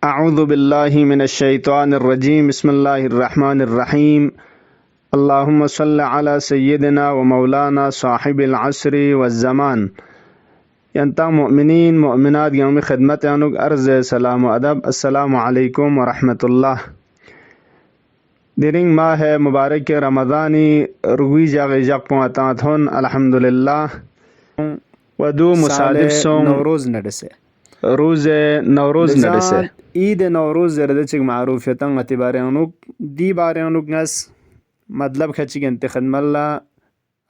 أعوذ بالله من الشيطان الرجيم بسم الله الرحمن الرحيم اللهم صل على سيدنا ومولانا صاحب العصر والزمان ينتا مؤمنين مؤمنات يوم خدمت أنك أرز سلام وأدب السلام عليكم ورحمة الله دیرنگ ماہ مبارک رمضانی روی جاغ جاق پواتات هون الحمدلله ودو مصادف سون نوروز نرسه روز نوروز نرسه لذا عيد نوروز زرده چك معروفيتان غتي باريانوك دي باريانوك ناس مطلب خچك انتخد ملا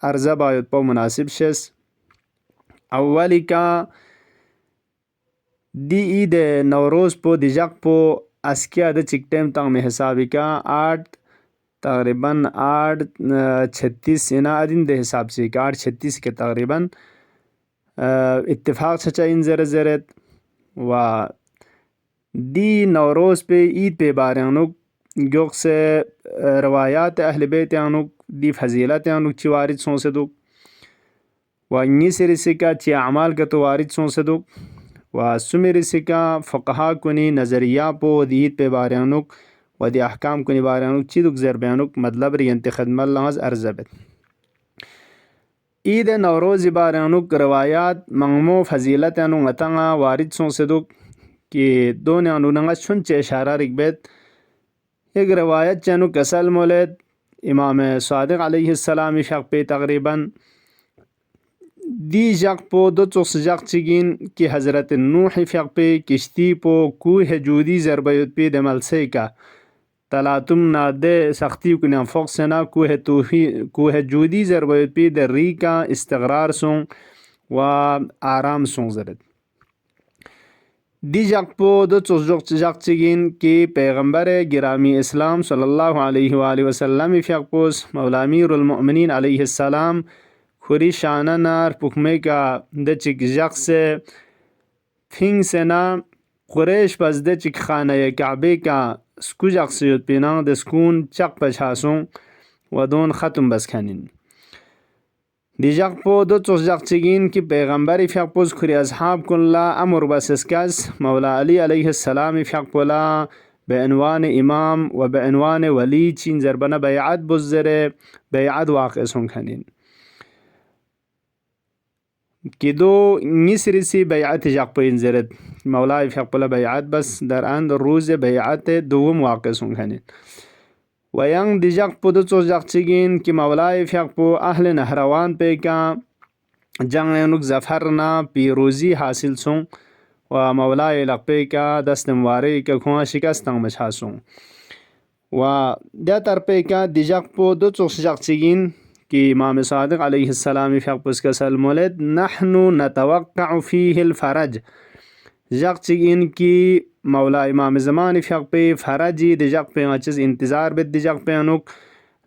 ارزا باید پا مناسب شس اولی کا دی عید نوروز پو دی جاق پو اسکیا ده چک ٹیم تاں میں حسابی کا 8:36 انا ادین ده حساب سے کا 8:36 کے تقریبا اتفاق سچا ان زرت و دی نوروز پہ عید پہ بارانوک گوک سے روایات اہل بیت آنوک دی فضیلت آنوک چی وارد سون صدوک و انگی سے رسکا چی اعمال کا تو وارد سون صدوک و سمی رسکا فقہا کنی نظریہ پو دی عید پہ بارانوک و دی احکام کنی بارانوک چی دوک زر بیانوک مطلب ریانت خدم اللہ از ارزبت عید نوروز بارانوک روایات منگمو فضیلت آنو غتنگا وارد سون صدوک کہ دون آنو نغا چونچ اشارہ رکبت ایک روایت چانو کسل مولد امام صادق علیہ السلام شق پہ تقریبا دی جق پو دو چوس جق چگین کہ حضرت نوح فق پہ کشتی پو کوہ جودی ضربیت پہ دمل سے کا تلاتم نا دے سختی کنیا فوق سنا کوہ جودی ضربیت پہ در ری کا استقرار سون و آرام سون زرد دی جق پو دو چوس جق چگین کہ پیغمبر گرامی اسلام صلی اللہ علیہ وآلہ وسلم فق پوس مولا امیر المؤمنین علیہ السلام خوری شانہ نار پکمے کا د چک جق سے پھنگ سنا قریش پس د چک خانہ کعبے کا سکو جق سیوت پینا د سکون چق پچھاسوں و دون ختم بس کھنین دی جق پو دو چوس جق چگین کی پیغمبر فق پوس خوری اصحاب کن لا امر بس اسکاس مولا علی علیہ السلام فق پولا بعنوان امام و بعنوان ولی چین زربنا بیعت بزر بیعت واقع سن کھنین کی دو نسری سی بیعت جق پین زرد مولا فق پولا بیعت بس در اند روز بیعت دوم واقع سن کھنین و ینگ دی جق پو دو چوس جق چگین کی مولا فق پو اہل نہروان پہ کا جنگ نک زفرنا پیروزی حاصل سون و مولا لق پہ کا دست موارے کا کھواں شکستنگ مچھاسوں و دیا تر پہ کا دی جق پو دو چوس جق چگین کی امام صادق علیہ السلام فق پوس کا سلمولد نحنو نتوقع فیہ الفرج جق چگین کی مولا امام زمان فق پہ فرجی دی جق پہ چیز انتظار بد دی جق پہ انوک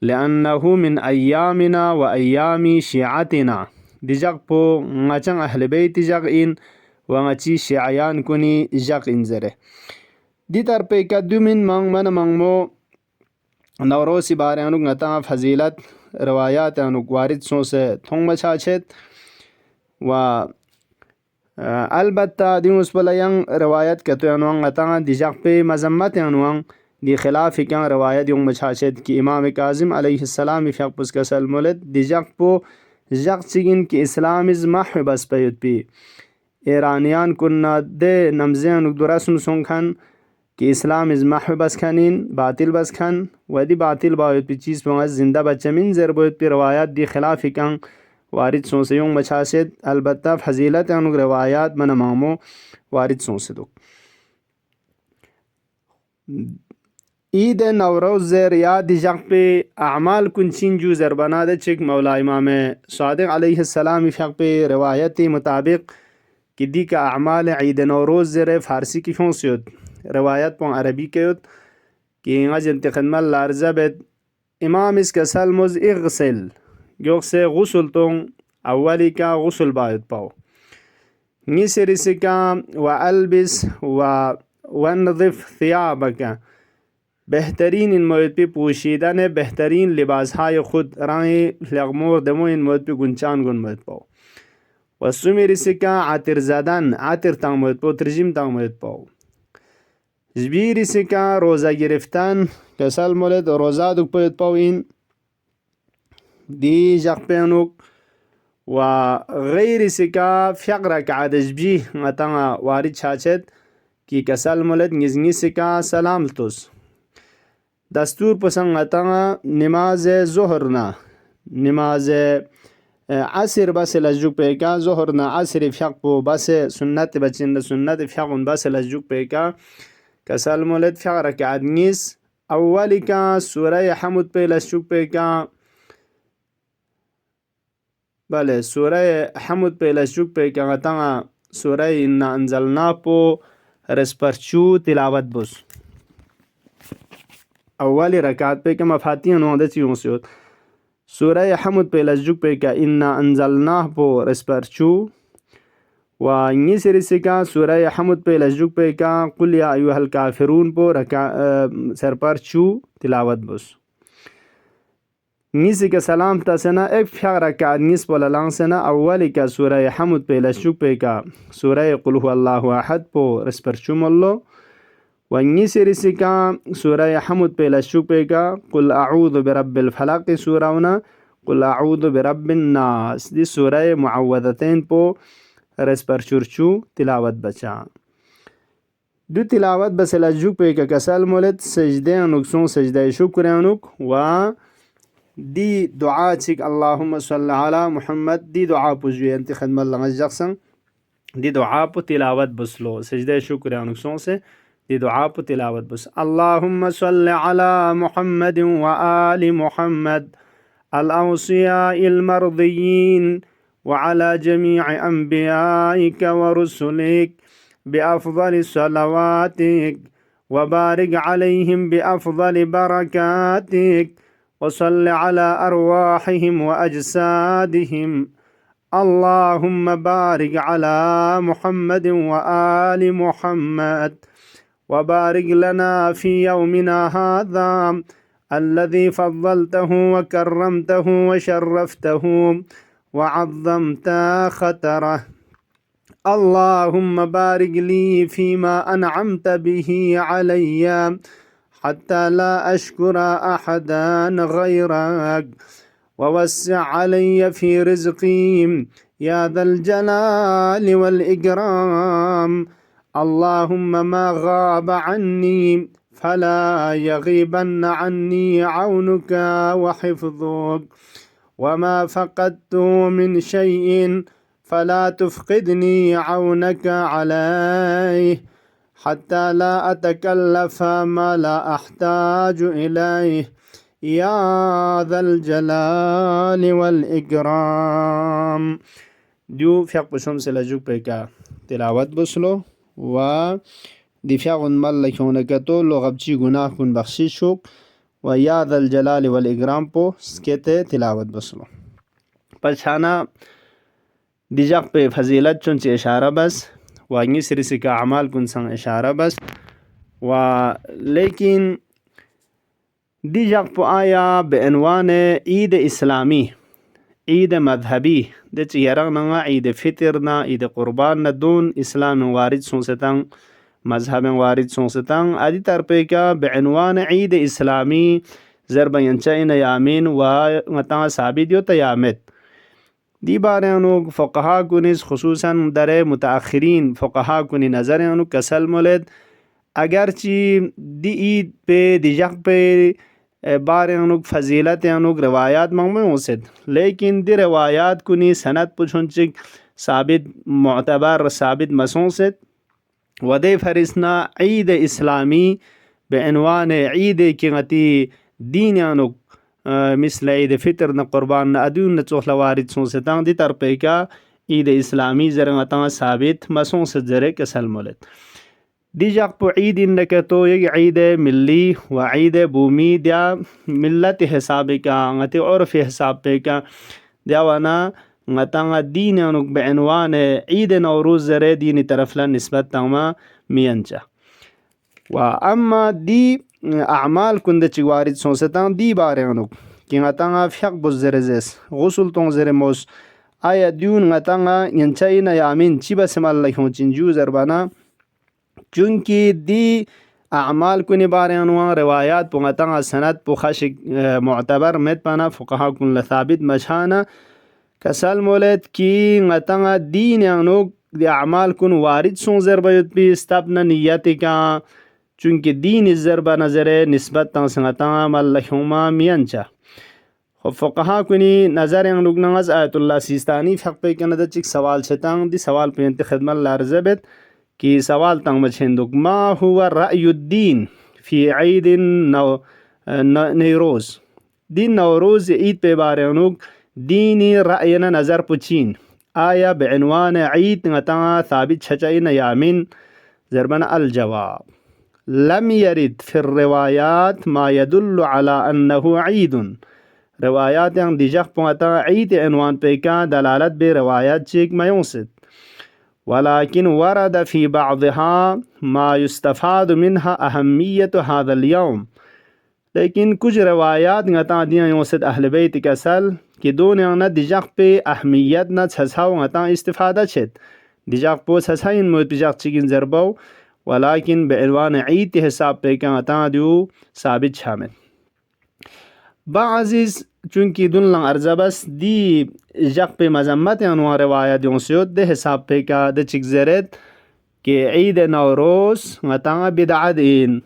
لأنه من ایامنا و ایامی شیعتنا دی جق پو غچنگ اہل بیت جق ان و غچی شیعیان کنی جق انزره دی تر پہ کا دو من منگمو نوروسی بارے انوک غتا فضیلت روایات انوک وارد سو سے تھونگ بچھاچت و البتہ دی مسبلا ینگ روایت کتو انوان غتا دی جق پہ مذمت انوان دی خلاف کن روایت یوں بچھاچت کی امام کاظم علیہ السلام فق پس کا سلمولد دی جق پو جق چگین کی اسلام از محو بس پیت پی ایرانیان کننا دے نمزین درسن سن کھن کہ اسلام از محو بس کھنین باطل بس کھن و دی باطل باید پی چیز پہ زندہ بچہ من زر باید پی روایات دی خلاف کن وارد سون سے یوں بچھاچت البتہ فضیلت انوک روایات من مامو وارد سون سے دو عید نوروز زر یا دی جق پہ اعمال کنچین جو زربنا دے چک مولا امام صادق علیہ السلام فق پہ روایت مطابق کہ دی کا اعمال عید نوروز زر فارسی کی فون سیوت روایت پون عربی کیوت کہ انگاز انتخدمال لارزبت امام اس کا سلمز اغسل گوک سے غسل تون اولی کا غسل باید پاو نیسری سکا و البس و ونظف ثیابکا بہترین ان موید پہ پوشیدن بہترین لباس های خود رائیں لغمور دمو ان موید پہ گنچان گن موید پاو و سمی رسی کا عطر زدن عطر تاں موید پاو ترجیم تاں موید پاو جبیری سکا روزه گرفتن کسل مولد روزه دوک پوید پوین دی جاق پینوک و غیر سکا فقر کعد جبی غتانا وارد شاچد کی کسل مولد نزنی سکا سلام لتوس دستور پسنگ غتانا نماز ظهرنا نماز عصر بس لجوک پیکا ظهرنا عصر فقر پو بس سنت بچند سنت فقر بس لجوک پیکا کسل مولد فقر کعد نیس اولی کا سوره حمد پی لجوک پیکا بله سوره حمد پی لجوک پیکا غتانا سوره انا انزلنا پو رسپرچو تلاوت بس اولی رکعت پیکا مفاتیح نوانده چیون سیود سوره حمد پی لجوک پیکا انا انزلناه پو رسپرچو و نیسری سکا سوره حمد پی لجوک پیکا قل یا ایوہ الکافرون پو سرپرچو تلاوت بس نیسی کا سلام تا سنا ایک فقر رکعت نیس پولا لانگ سنا اولی کا سوره حمد پی لجوک پیکا سوره قل هو اللہ احد پو رسپرچو ملو و نیسری سکا سوره حمد پی لجوک پیکا قل اعوذ برب الفلق سورونا قل اعوذ برب الناس دی سوره معوذتین پو رسپرچورچو تلاوت بچا دو تلاوت بس لجوک پیکا کسل مولد سجده انوکسون سجده شکر انوک و دی دعا چک اللهم صل علی محمد دی دعا پوزوی انتی خدمت لنگز جقسن دی دعا پو تلاوت بسلو سجده شکر انوکسون سے دی دعا پو تلاوت بس اللهم صل علی محمد و آل محمد الأوصياء المرضيين وعلى جميع أنبيائك ورسلك بأفضل صلواتك وبارك عليهم بأفضل بركاتك وصل على أرواحهم وأجسادهم اللهم بارك على محمد وآل محمد وبارك لنا في يومنا هذا الذي فضلته وكرمته وشرفته وعظمت خطره اللهم بارك لي فيما أنعمت به علي حتى لا أشكر أحدا غيرك ووسع علي في رزقي يا ذا الجلال والإكرام اللهم ما غاب عني فلا يغيبن عني عونك وحفظك وما فقدت من شيء فلا تفقدني عونك عليه حتى لا أتكلف ما لا أحتاج إليه يا ذا الجلال والإكرام دیو فیق پشم سے لجوک پہ کا تلاوت بسلو و دی فیق مل لکھونکتو لغبچی گناہ کن بخشی شوک و یا ذا الجلال والإکرام پو سکیتے تلاوت بسلو پچھانا دیجاق پہ فضیلت چون سے اشارہ بس و نگی سری کا اعمال کن سن اشارہ بس و لیکن دیجاق پہ آیا بعنوان عید اسلامی عید مذهبی ده چیران نگا عید فطر نا عید قربان نا دون اسلام وارد سونستان مذهب وارد سونستان ادی طرفے کا بعنوان عید اسلامی ضرب ینچین یامین و متا ثابت یو تیامت دی بارے انو فقہا کنس خصوصا در متاخرین فقہا کنی نظر انو کسل مولد اگرچہ دی عید پہ دی جق پہ بارے انو فضیلت انو روایات مانگمیں ہوسد لیکن دی روایات کنی سند پچھنچک ثابت معتبر ثابت مسونسد ودے فرسنا عید اسلامی بعنوان عید کی غتی دین انو مثل عید فطر نا قربان نا ادون نا چوخلا وارد سونستان دی طرفے کا عید اسلامی زرنگتان ثابت مسونسد زرے کسل مولد دی جاق پو عید اندکتو یک عید ملی و عید بومی دیا ملت حساب کا غتی عرف حساب پہ کا دیا وانا غتاں دین انک بعنوان عید نوروز زرے دینی طرف لن نسبت تاما مینچا و اما دی اعمال کند چی وارد سونستان دی بارے انک کی غتاں فیق بزرزیس غسل تون زر موس آیا دیون غتاں ینچائی نا یامین چی بسم اللہ کھون چنجو زربانا چونکہ دی اعمال کنی بارانوان روایات پونگتان سند پوخش معتبر مت پانا فقها کن لثابت مشانا کسل مولد کی غتان دین انوک دی اعمال کن وارد سون ضربت بی استبنا نیتی کا چونکه دین ضربه نظر نسبت تان سنگتان ملحوما میانچا خب فقها کنی نظر انوک نغز آیت الله سیستانی فقه پی کنده چک سوال چتان دی سوال پینت خدمت لارزبت کی سوال تنگ مچھندوک ما هو رأی الدین فی عید نیروز دین نوروز عید پہ بارانوک دینی رأینا نظر پچین آیا بعنوان عید غتا ثابت شچائن یامین ضربنا الجواب لم يرد في الروايات ما يدل على أنه عيد روایات yang dijak pengata عيد عنوان پیکا دلالت به روایات چیک میونست ولكن ورد في بعضها ما يستفاد منها أهمية هذا اليوم لیکن کچھ روایات غتا دیاں یوسد اہل بیت کسل کہ دون نہ دیجاق پہ اہمیت نہ چھساو غتا استفادہ چھت دیجاق پو چھساین موت دیجاق چگن ضربو ولكن بعنوان عید حساب پہ کا غتا دیو ثابت شامل بعضیز چونکہ دن لنگ ارزبس دی جق پہ مذمت انواع روایت یونسیوت دے حساب پہ کا دے چک زرد کہ عید نوروز غتا بدعت این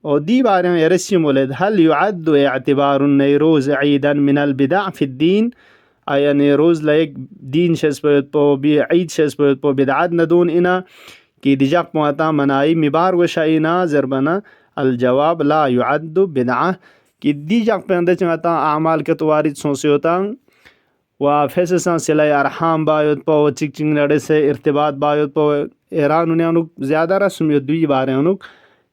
او دي بارن يرسي مولد هل يعد اعتبار النيروز عيدا من البدع في الدين ايا نيروز لايك دين شسبت بو بي عيد شسبت بو بدعات ندون انا كي دجاق مواتا مناي مبار وشاينا زربنا الجواب لا يعد بدعة كي دجاق بيندچ متا اعمال كتوارد سونسيوتان وفسسان سلاي ارحام بايت بو چيكچنگ لڑے سے ارتباط بايت بو ایران نانو زیادہ رسم دوی بارانو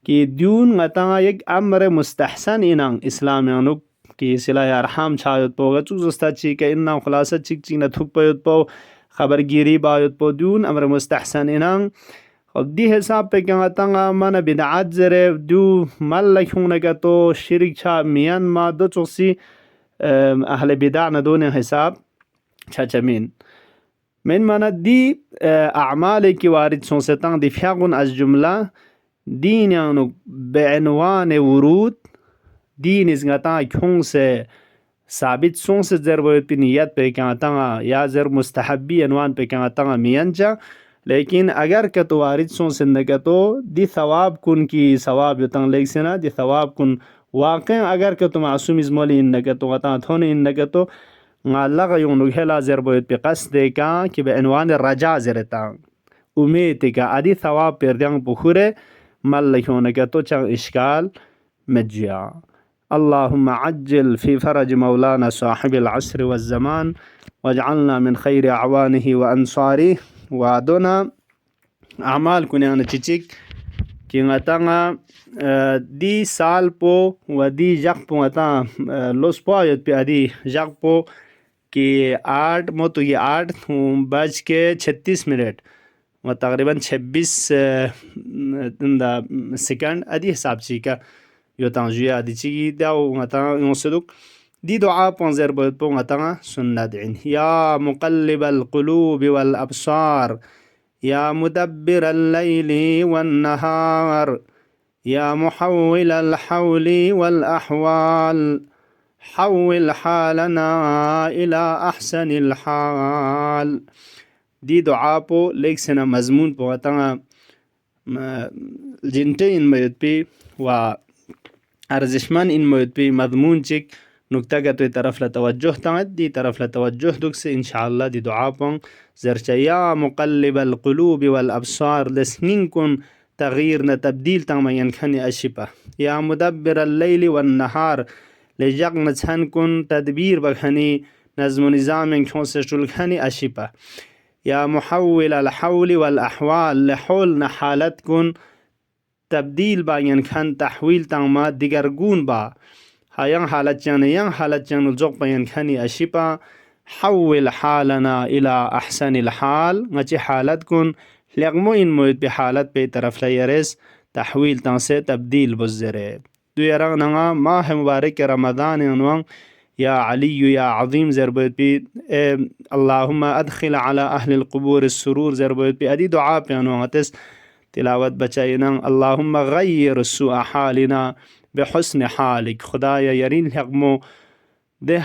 کہ دیون غتا یک امر مستحسن اینان اسلام یانو کہ صلح ارحام چھایت پو گچو زستا چی کہ اننا خلاصہ چک چی نہ تھک پیت پو خبرگیری بایت پو دیون امر مستحسن اینان خب دی حساب پہ کہ غتا من بدعات زرے دو مل لکھون کا تو شرک چھا میان ما دو چوسی اہل بدع ندون حساب چھا چمین من دی اعمال کی وارد سونستان دی فیاغن از جملہ دین یانو بعنوان ورود دین از غتا کھون سے ثابت سون سے ضرورت پی نیت پہ کہتا یا ضر مستحبی عنوان پہ کہتا میانچا لیکن اگر کہ تو وارد سون سے نگتو دی ثواب کن کی ثواب یتن لیک سنا دی ثواب کن واقع اگر کہ تو معصوم از مولی نگتو غتا تھون نگتو غلغ یونو ہلا ضرورت پہ قصد کا کہ بعنوان رجا زرتا امید کا ادی ثواب پر دیاں بخورے ملكونك توچن إشكال مجيا اللهم عجل في فرج مولانا صاحب العصر والزمان واجعلنا من خير أعوانه وأنصاره ودنا أعمال كنا نتشيك كي غتانا دي سال پو ودي جاق پو غتا لوس پوایت پی ادی جاق پو کہ 8 موتو یہ 8:36 وتقريبا 26 سكند ادي حساب چيكا يو تانجيا ادي چي داو غتا يوسدوك دي دعاء بونزر بو غتا سنة عين يا مقلب القلوب والابصار يا مدبر الليل والنهار يا محول الحول والاحوال حول حالنا الى احسن الحال دی دعا پو لیک سنا مضمون پو غتا جنٹے ان میت پی و ارزشمن ان میت پی مضمون چک نکتہ کا تو طرف لتوجہ تانت دی طرف لتوجہ دک سے انشاءاللہ دی دعا پون زرچہ یا مقلب القلوب والابصار لسنین کن تغییر نہ تبدیل تان میں ینکھنی اشپا یا مدبر اللیل والنہار لجق نچھن کن تدبیر بکھنی نظم و نظام انکھوں سے چلکھنی اشپا یا محول الحول والاحوال لحول نحالت کن تبدیل با ینکھن تحویل تان ما دیگرگون با ين حالت جان الزوق بين كاني أشيبا حول حالنا إلى أحسن الحال غتي حالت كن لغمو إن مويد بحالت بي طرف ليرس تحويل تنسي تبديل بزره دو يرغنا ماه مبارك رمضان عنوان يا علي يا عظيم زربت بي اللهم أدخل على أهل القبور السرور زربت بي أدي دعاء بيانواتس تلاوت بچاینن اللهم غیر سوء حالنا بحسن حالک. خدایا یرین حقمو ده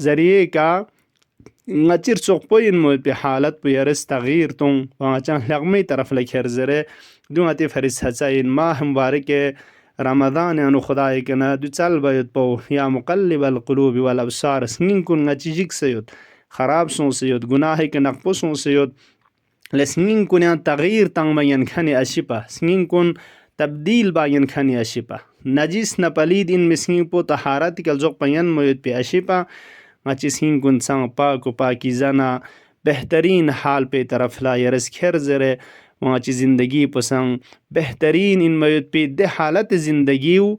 ذریعے کا ngachir sokpoyin mo pe halat pu yares taghyir tong wangachan lagmay taraf lekher zere duati faris hasain ma mubarake رمضان anu خدای کنا دو چل باید پو یا مقلب القلوب والابصار سنین کن ngachi jik sayot خراب سون sayot گناہ ke naqpo سون sayot لسنين كن يعني تغيير تنگ بين خاني أشيبا سنين كن تبديل بين خاني أشيبا نجس نپلید إن مسكين پو طهارت كالزوق بين مويد بي أشيبا ماچی سنين كن سان پاک و پاکیزانا بهترین حال پی طرف لا يرس خير زره ماچی زندگی پسان بهترین إن مويد بي ده حالت زندگیو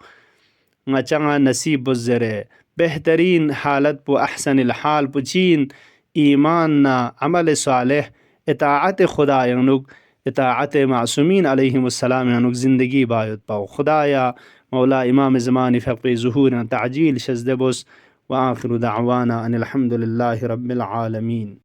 ماچانا نصیب بزره بهترین حالت پو أحسن الحال پو چین ایماننا عمل صالح اطاعت خدا یعنی اطاعت معصومین علیهم السلام یعنی زندگی باید پاو. خدایا مولا امام زمانی فقی ظهور تعجیل شزدبس و آخر دعوانا ان الحمد لله رب العالمین.